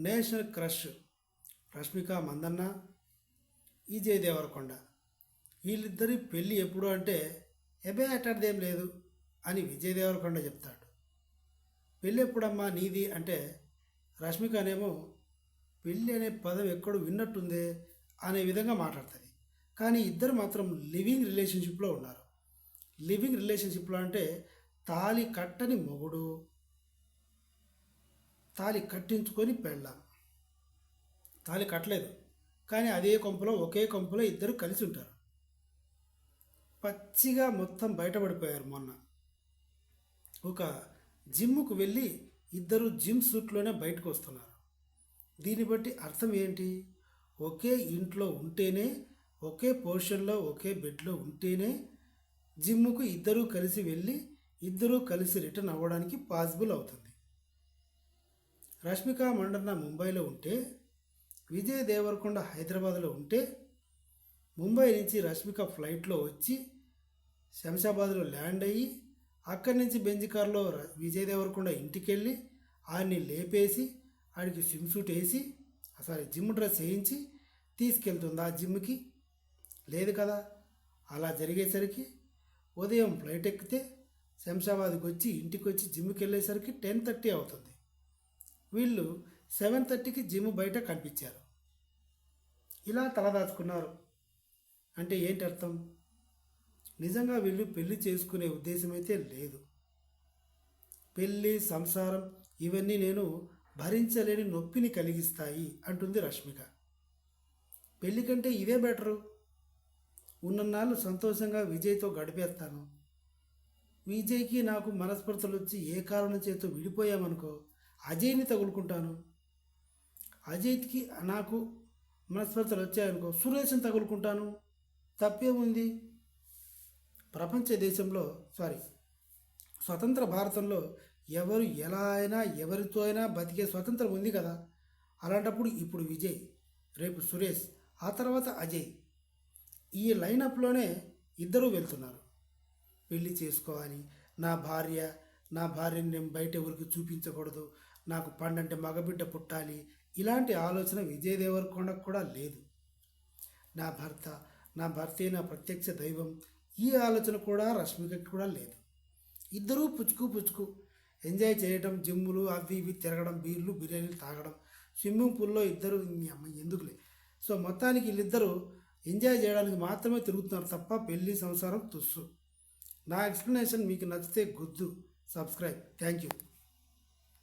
National crush Rashmika Mandanna, Vijay Deverakonda. వీళ్ళిద్దరి పెళ్ళి ఎప్పుడు అంటే అటాడదేం లేదు అని విజయ్ దేవరకొండ చెప్తాడు. పెళ్ళి ఎప్పుడమ్మా నీది అంటే రష్మికనేమో పెళ్ళి అనే పదం ఎక్కడో విన్నట్టుందే అనే విధంగా మాట్లాడుతుంది. కానీ ఇద్దరు మాత్రం లివింగ్ రిలేషన్షిప్లో ఉన్నారు. లివింగ్ రిలేషన్షిప్లో అంటే తాళి కట్టని మొగుడు, తాళి కట్టించుకొని పెళ్ళాం. తాళి కట్టలేదు కానీ అదే కొంపలో ఒకే కొంపలో ఇద్దరు కలిసి ఉంటారు. పచ్చిగా మొత్తం బయటపడిపోయారు. మొన్న ఒక జిమ్కు వెళ్ళి ఇద్దరు జిమ్ సూట్లోనే బయటకు వస్తున్నారు. దీన్ని బట్టి అర్థం ఏంటి? ఒకే ఇంట్లో ఉంటేనే, ఒకే పోర్షన్లో ఒకే బెడ్లో ఉంటేనే జిమ్కు ఇద్దరూ కలిసి వెళ్ళి ఇద్దరూ కలిసి రిటర్న్ అవ్వడానికి పాసిబుల్ అవుతుంది. రష్మిక మండన్న ముంబైలో ఉంటే, విజయ్ దేవరకొండ హైదరాబాద్లో ఉంటే, ముంబై నుంచి రష్మిక ఫ్లైట్లో వచ్చి శంషాబాద్లో ల్యాండ్ అయ్యి అక్కడి నుంచి బెంజ్ కార్లో విజయ్ దేవరకొండ ఇంటికి వెళ్ళి ఆయన్ని లేపేసి ఆడికి స్విమ్ సూట్ వేసి జిమ్ డ్రెస్ వేయించి తీసుకెళ్తుంది ఆ జిమ్కి. లేదు కదా. అలా జరిగేసరికి ఉదయం ఫ్లైట్ ఎక్కితే శంషాబాద్కి వచ్చి ఇంటికి వచ్చి జిమ్కి వెళ్ళేసరికి 10:30 అవుతుంది. వీళ్ళు 7:30కి జిమ్ బయట కనిపించారు. ఇలా తలదాచుకున్నారు అంటే ఏంటి అర్థం? నిజంగా వీళ్ళు పెళ్లి చేసుకునే ఉద్దేశం అయితే లేదు. పెళ్ళి, సంసారం ఇవన్నీ నేను భరించలేని నొప్పిని కలిగిస్తాయి అంటుంది రష్మిక. పెళ్ళి కంటే ఇదే బెటరు. ఉన్నన్నాళ్ళు సంతోషంగా విజయ్తో గడిపేస్తాను. విజయ్కి నాకు మనస్పర్ధలు వచ్చి ఏ కారణం చేతో విడిపోయామనుకో అజయ్ని తగులుకుంటాను. అజయ్కి నాకు మనస్పర్ధలు వచ్చాయనుకో సురేష్ని తగులుకుంటాను. తప్పేముంది? ప్రపంచ దేశంలో స్వతంత్ర భారతంలో ఎవరు ఎలా అయినా ఎవరితో అయినా బతికే స్వతంత్రం ఉంది కదా. అలాంటప్పుడు ఇప్పుడు విజయ్, రేపు సురేష్, ఆ తర్వాత అజయ్, ఈ లైనప్లోనే ఇద్దరూ వెళ్తున్నారు. పెళ్ళి చేసుకోవాలి, నా భార్యని నేను బయట ఎవరికి చూపించకూడదు, నాకు పండంటే మగబిడ్డ పుట్టాలి, ఇలాంటి ఆలోచన విజయ్ దేవరకొండకు కూడా లేదు. నా భర్తే నా ప్రత్యక్ష దైవం, ఈ ఆలోచన కూడా రష్మికకి కూడా లేదు. ఇద్దరూ పుచ్చుకు ఎంజాయ్ చేయడం, జిమ్ములు అవి ఇవి తిరగడం, బీర్లు బిర్యానీలు తాగడం, స్విమ్మింగ్ పూల్లో ఇద్దరు ఎందుకులే. సో మొత్తానికి వీళ్ళిద్దరూ ఎంజాయ్ చేయడానికి మాత్రమే తిరుగుతున్నారు తప్ప పెళ్ళి సంసారం తుస్సు. నా ఎక్స్ప్లెనేషన్ మీకు నచ్చితే గుద్దు, సబ్స్క్రైబ్. Thank you.